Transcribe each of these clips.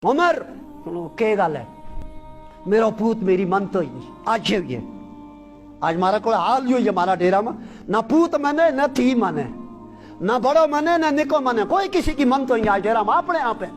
उमर के गल है मेरा पूत मेरी मन तो ही नहीं आज हुई है आज मारा को हाल ही हमारा डेरा में ना पूत मने न थी मने ना बड़ो मने न निको मने कोई किसी की मन तो ही आज डेरा में अपने आप है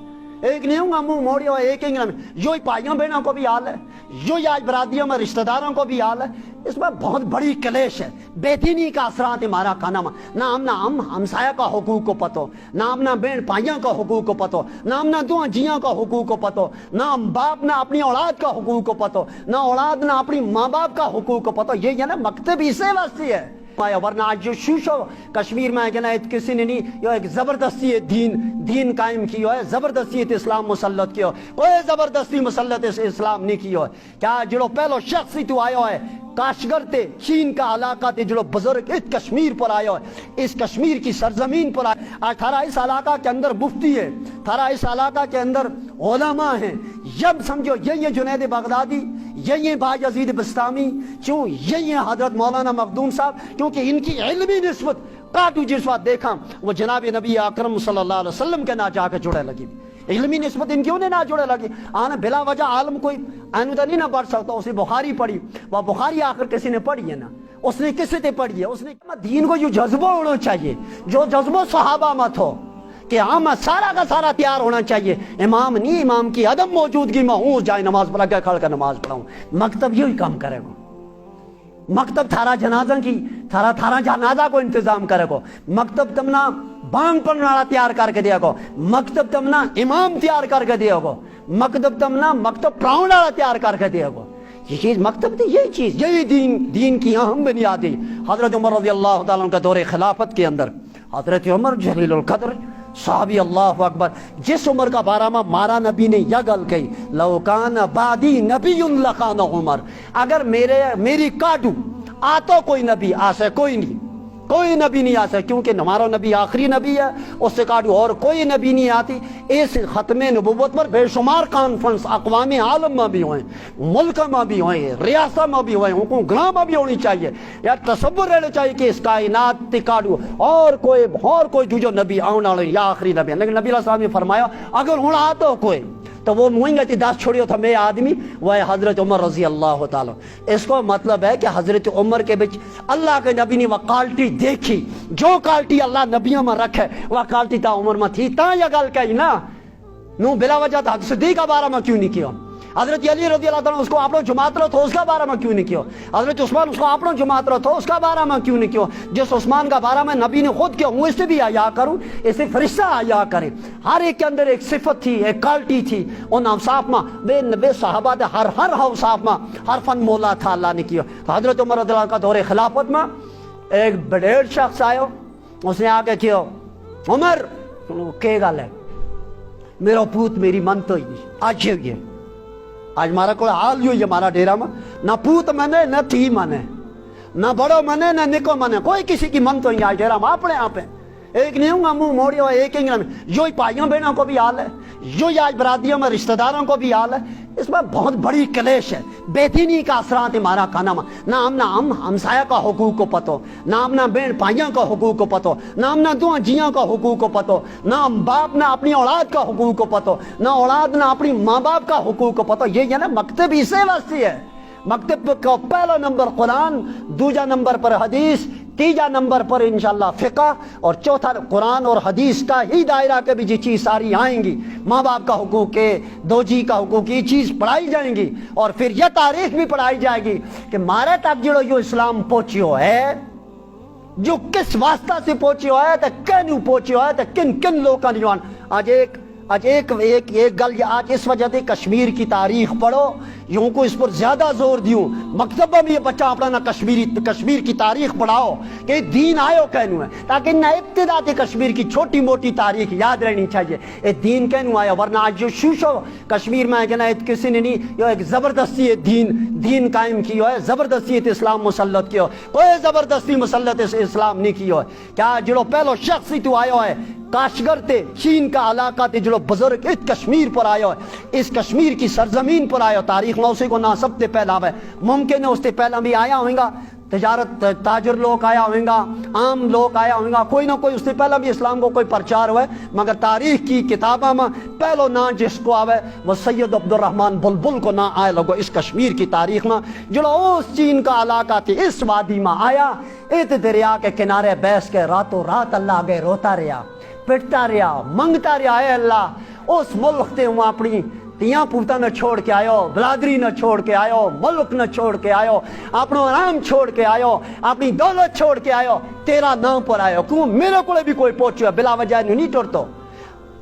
एक नहीं हूँ मुंह मोड़ियो एक यो ही भाइयों बहनों को भी हाल है यो ही आज बरादियों में रिश्तेदारों को भी हाल है। इसमें बहुत बड़ी कलेश है बेदीनी का असरात हमारा खाना में ना हम हमसाया का हुकूक को पतो ना हमना बहन भाइयों का हुकूक को पतो ना हमना दुआ जिया का हुकूक को पतो ना बाप ना अपनी औलाद का हुकूक को पतो ना औलाद ना अपनी माँ बाप का हुकूक को पतो ये है ना मकतब इसे वास्ते है वरना आज जो शूशो कश्मीर में है किसी ने नहीं यो एक जबरदस्ती दीन कायम की है जबरदस्ती इस्लाम मुसल्लत किया कोई जबरदस्ती मुसल्लत इस्लाम नहीं किया क्या जो पहलो शख्स ही तू आयो है काशगर थे चीन का इलाका थे जो बुजुर्ग इस कश्मीर पर आयो है इस कश्मीर की सरजमीन पर आए आज थारा इस इलाका के अंदर मुफ्ती है थारा इस इलाका के अंदर उलमा है जब समझो ये जुनैद बगदादी ये बायजीद बस्तामी क्यों ये हजरत मौलाना मखदूम साहब क्योंकि इनकी इल्मी निस्बत काटू जिस बात देखा वो जनाब नबी अकरम सल्लल्लाहु अलैहि वसल्लम के ना जाकर जुड़े लगी इल्मी निस्बत इनकी उन्हें ना जुड़े लगी आना बिला वजह आलम कोई आनुदा नहीं ना पढ़ सकता उसने बुखारी पढ़ी वह बुखारी आखिर किसी ने पढ़ी है ना उसने किसी ने पढ़ी है उसने दीन को जो जज्बा होना चाहिए जो जज्बा सहाबा मत हो कि हम सारा का सारा तैयार होना चाहिए इमाम नहीं इमाम की अदम मौजूदगी में हूँ जाए नमाज पढ़ा के खड़ कर नमाज पढ़ाऊँ मकतब यही काम करेगा मकतब थारा जनाजा की थारा जनाजा को इंतजाम करेगा मकतब तमना बांग पढ़ने वाला तैयार करके दिया मकतब तमना इमाम तैयार करके दिया मकतब तमना मकतब पढ़ाने वाला तैयार करके दिया ये चीज मकतब थी यही चीज यही दीन की अहम बुनियादी हजरत उमर रज़ी अल्लाह तआला का दौरे खिलाफत के अंदर हजरत उमर जलीलुल कद्र साहबी अल्लाह अकबर जिस उमर का बारा में मारा नबी ने यह गल कही लौकान बादी नबीयुन लकान उमर अगर मेरी काटू आ तो कोई नबी आ से कोई नबी नहीं आ सकता क्योंकि हमारा नबी आखिरी नबी है उससे काटू और कोई नबी नहीं आती इस खत्म नबुव्वत पर बेशुमार कॉन्फ्रेंस अक़वाम आलम में भी हुए मुल्क में भी हुए रियासत में भी हुए हुकूमत में भी होनी चाहिए या तसव्वुर रहना चाहिए कि इस कायनात काटू और कोई जो नबी आने वाले या आखिरी नबी लेकिन नबी साहब ने फरमाया अगर हूँ आ तो कोई तो वो मुँह दस छोड़ियो था मैं आदमी वह हजरत उमर रजी अल्लाह ताला इसको मतलब है कि हजरत उमर के बीच अल्लाह के नबी ने वह क्वालिटी देखी जो क्वालिटी अल्लाह नबियों में रखे वह क्वालिटी ता उमर में थी ता यह गल कही ना नू बिला वजह था सिद्दीक़ का बारे में क्यों नहीं किया हजरत अली रज़ी अल्लाह ताला उसको आपनो जमात रो तो उसका बारे में क्यों नहीं किया हजरत उस्मान उसको आपनो जमात रो तो उसका बारे में क्यों नहीं किया जिस उस्मान का बारे में नबी ने खुद किया हूँ इससे भी आया करूँ इससे फरिश्ता आया करे हर एक के अंदर एक सिफत थी एक क्वालिटी थी उन अवसाफ में बे साहबा हर अवसाफ में हर फन मौला था अल्लाह ने किया हजरत उमर रज़ी अल्लाह का दौरे खिलाफत में एक बड़ेर शख्स आयो उसने आके किया उमर के गल है मेरा पूत मेरी मन तो ही नहीं आज हुई है आज मारा को हाल ही हमारा डेरा में ना पूत मने न थी मने ना बड़ो मने न निको मने कोई किसी की मन तो ही आज डेरा में अपने आप है एक नहीं हूँ मुंह मोड़ियो एक यो ही भाइयों बहनों को भी हाल है यो ही आज बरादियों में रिश्तेदारों को भी हाल है। इसमें बहुत बड़ी कलेश है बेदीनी का असरात हमारा खाना में ना हम हमसाया का हुकूक को पतो ना हमना बहन भाइयों का हुकूक को पतो ना हमना दुआ जिया का हुकूक को पतो ना बाप ना अपनी औलाद का हुकूक को पतो ना औलाद ना अपनी माँ बाप का हुकूक को पतो ये है ना मकतब इसे वास्ते है मकतब का पहला नंबर कुरान दूसरा नंबर पर हदीस तीसरा नंबर पर इंशाल्लाह फिक़ा और चौथा कुरान और हदीस का ही दायरा के भी ये चीज़ सारी आएंगी माँ बाप का हुकूक के दो जी का हुकूक ये चीज़ पढ़ाई जाएंगी और फिर यह तारीख भी पढ़ाई जाएगी कि मारे तक जो इस्लाम पहुँचियो है जो किस वास्ता से पहुँचियो है तो कैनू पहुँचियो है तो किन किन लोगों ने आज एक गल आज इस वजह से कश्मीर की तारीख पढ़ो यूं को इस पर ज्यादा जोर दियो मकतब में ये बच्चा अपना ना कश्मीर की तारीख पढ़ाओ कि दीन आयो कहनू है ताकि ना इब्तिदा से कश्मीर की छोटी मोटी तारीख याद रहनी चाहिए ये दीन कहनू आया वरना आज जो शूशो कश्मीर में है ना किसी ने नहीं यो एक जबरदस्ती दीन कायम किया है जबरदस्ती इस्लाम मुसल्लत किया कोई जबरदस्ती मुसल्लत इस्लाम नहीं किया है क्या जो पहलो शख्स ही तू आयो है काशगर थे चीन का इलाका थे जो बुजुर्ग इस कश्मीर पर आयो है इस कश्मीर की सरजमीन पर आयो तारीख में उसी को ना सबसे पहला है मुमकिन है उससे पहला भी आया होगा तजारत ताजर लोग आया होगा, आम लोग आया होगा, कोई ना कोई उससे पहले भी इस्लाम को कोई प्रचार हुआ, मगर तारीख की किताबों में पहलो ना जिसको आवे वो सैयद अब्दुर्रहमान बुलबुल को ना आए लगो इस कश्मीर की तारीख में, जो उस चीन का इलाका थी इस वादी में आया, इत दरिया के किनारे बैस के रातों रात अल्लाह आगे रोता रहा, पिटता रहा, मंगता रहा, है अल्लाह उस मुल्क ते वहाँ अपनी तिया पूता न छोड़ के आयो, बलादरी न छोड़ के आयो, मुल्क न छोड़ के आयो, अपनो आराम छोड़ के आयो, अपनी दौलत छोड़ के आयो, तेरा नाम पर आयो, क्यों मेरे को भी कोई पहुंचो बिला वजह नहीं टुरतो,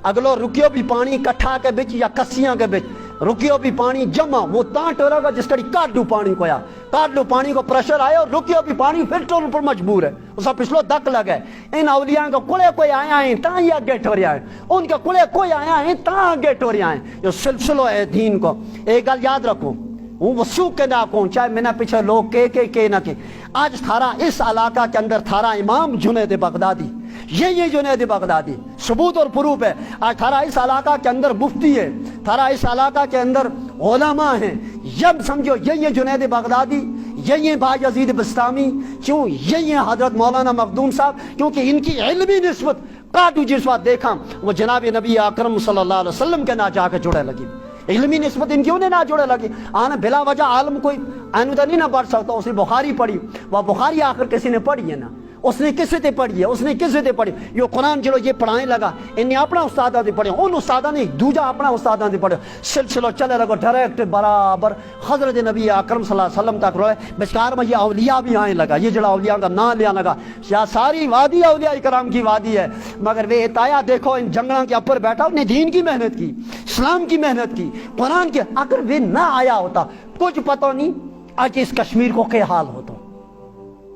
अगलो रुकियो भी पानी कट्ठा के बिच या कसियां के बिच रुकियो भी पानी जमा वो ता टोरेगा जिस कड़ी काट दू पानी को, या काट दू पानी को प्रेशर आयो, रुकियो भी पानी फिर टोर पर मजबूर है, उसका पिछलो दक लगे, इन अवलिया को कुले कोई आया है ता ही आगे ठोरिया है, उनके कुले कोई आया है ता आगे ठोरिया है, जो सिलसिलो है दीन को। एक गल याद रखो, वो वसू के ना को चाहे मैंने पीछे लोग के ना के, आज थारा इस इलाका के अंदर थारा इमाम जुनैद बगदादी, ये जुनैद बगदादी सबूत और प्रूफ है, आज थारा इस इलाका के अंदर मुफ्ती है, थारा इस इलाका के अंदर उलमा हैं, जब समझो ये जुनैद बगदादी, ये बायजीद बस्तामी, क्यों ये हजरत मौलाना मखदूम साहब, क्योंकि इनकी इल्मी निस्बत काटू जिस बात देखा वो जनाब नबी अकरम सल्लल्लाहु अलैहि वसल्लम के ना जाके जुड़े लगी, इल्मी निस्बत इनकी उन्हें ना जुड़े लगी, आना बिला वजह आलम कोई आनुदा नहीं ना बढ़ सकता, उसने बुखारी पढ़ी, वह बुखारी आखिर किसी ने पढ़ी है ना, उसने किसी से पढ़ी है, उसने किसी से पढ़ी, यो कुरान चलो ये पढ़ाने लगा, इन्हें अपना उस्तादा से पढ़े, उन उस्तादा ने दूजा अपना उस्तादा से पढ़े, सिलसिलो चले लगो डायरेक्ट बराबर हजरत नबी अकरम सल्लल्लाहु अलैहि वसल्लम तक रोए, बेकार में ये अवलिया भी आने लगा, ये जड़ा अवलिया का नाम लिया लगा, या सारी वादी अवलिया इकराम की वादी है, मगर वे इताया देखो इन जंगलों के ऊपर बैठा, उन्हें दीन की मेहनत की, इस्लाम की मेहनत की, कुरान की, अगर वे ना आया होता कुछ पता नहीं आज इस कश्मीर को क्या हाल होता,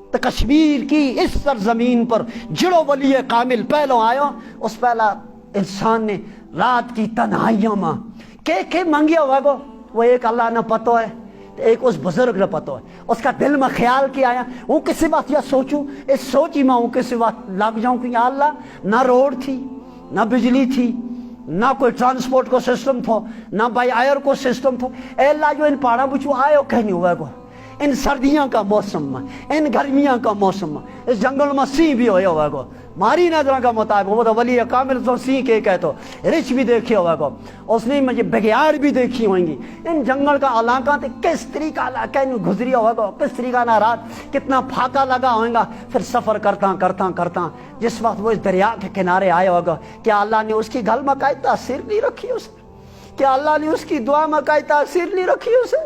तो कश्मीर की इस सरजमीन पर जिड़ो वली कामिल पहलो आयो, उस पहला इंसान ने रात की तन्हाइयों में के मांगिया होगा, वो एक अल्लाह ने पता है, एक उस बुजुर्ग ने पता है, उसका दिल में ख्याल किया आया, वो किसी बात या सोचूं, इस सोची में वो किसी बात लग जाऊं कि या अल्लाह ना रोड थी, ना बिजली थी, ना कोई ट्रांसपोर्ट को सिस्टम थो, ना बाई एयर को सिस्टम थो, अल्लाह जो इन पहाड़ा बुछू आयो कहनी हुआ को, इन सर्दियों का मौसम में, इन गर्मियों का मौसम में, इस जंगल में सिंह भी होया हुआ को, मारी नजर का मुताबिक वो तो वली कामिल तो सिंह के कहते रिच भी देखे हुआ को, उसने मुझे बघियाड़ भी देखी होंगी, इन जंगल का इलाका थे किस तरीका इलाका गुजरी हुआ को, किस तरीका ना रात कितना फाका लगा होगा, फिर सफर करता करता करता जिस वक्त वो इस दरिया के किनारे आया होगा, क्या अल्लाह ने उसकी गल में कोई तासीर नहीं रखी उसे, क्या अल्लाह ने उसकी दुआ में कोई तासीर नहीं रखी उसे,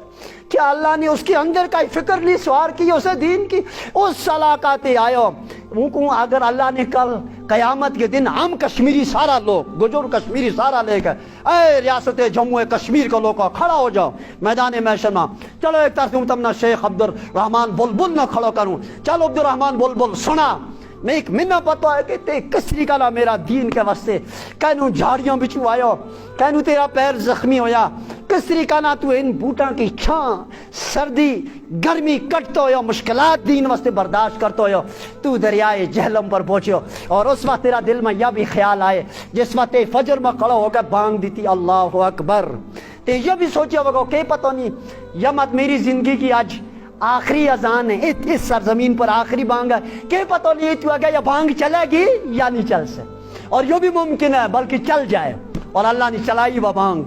क्या अल्लाह ने उसके अंदर का फिक्र नहीं सवार की उसे दीन की, उस सलाकाते आयो उनको अगर अल्लाह ने कल कयामत के दिन हम कश्मीरी सारा लोग गुजर कश्मीरी सारा लेकर ऐ रियासत जम्मू कश्मीर के लोग खड़ा हो जाओ मैदान मैशर में, चलो एक तरफ तुम ना शेख अब्दुल रहमान बुलबुल ना खड़ो करूं, चलो अब्दुल रहमान बुलबुल सुना, मैं एक मिन्ना पता है कि ते किस तरीका ना मेरा दीन के वास्ते कहनू झाड़ियों बिचू आयो, कहनू तेरा पैर जख्मी होया, किस तरीका ना तू इन बूटा की छां सर्दी गर्मी कटतो हो, मुश्किलात दीन वास्ते बर्दाश्त करतो हो, तू दरियाए जहलम पर पहुंचो, और उस वक्त तेरा दिल में यह भी ख्याल आए जिस वक्त फजर में खड़ा होकर बांग दी थी अल्लाह अकबर, ते यह भी सोचो होगा के पता नहीं यह मत मेरी जिंदगी की आज आखिरी अजान है, इस सरजमीन पर आखिरी बांग है, के पता नहीं तू अगर यह बांग चलेगी या नहीं चल से, और यो भी मुमकिन है बल्कि चल जाए, और अल्लाह ने चलाई वह बांग,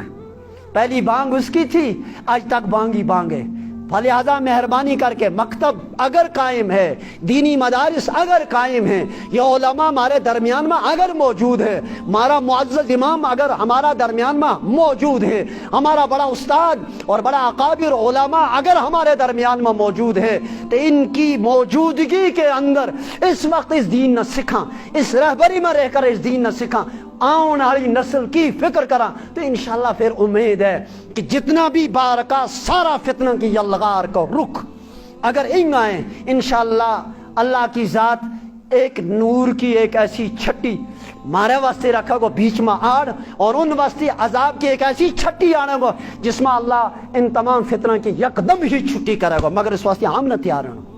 पहली बांग उसकी थी, आज तक बांग ही बांग है, फलिहाजा मेहरबानी करके मकतब अगर कायम है, दीनी मदारिस अगर कायम है, ये उलमा हमारे दरमियान में अगर मौजूद है, हमारा मुअज़्ज़ज़ इमाम अगर हमारा दरमियान में मौजूद है, हमारा बड़ा उस्ताद और बड़ा अकाबिर उलमा अगर हमारे दरमियान में मौजूद है, तो इनकी मौजूदगी के अंदर इस वक्त इस दीन न सीखा, इस रहबरी में रहकर इस दीन न सीखा, आने वाली नस्ल की फिक्र करा, तो इंशाल्लाह फिर उम्मीद है कि जितना भी बारका सारा फितना की यलगार को रुख अगर इन आए, इंशाल्लाह अल्लाह की जात एक नूर की एक ऐसी छट्टी मारे वास्ते रखा को बीच में आड़, और उन वास्ते अजाब की एक ऐसी छट्टी आने को जिसमें अल्लाह इन तमाम फितना की यकदम ही छुट्टी करेगा, मगर इस वास्ते हम न तैयार हैं।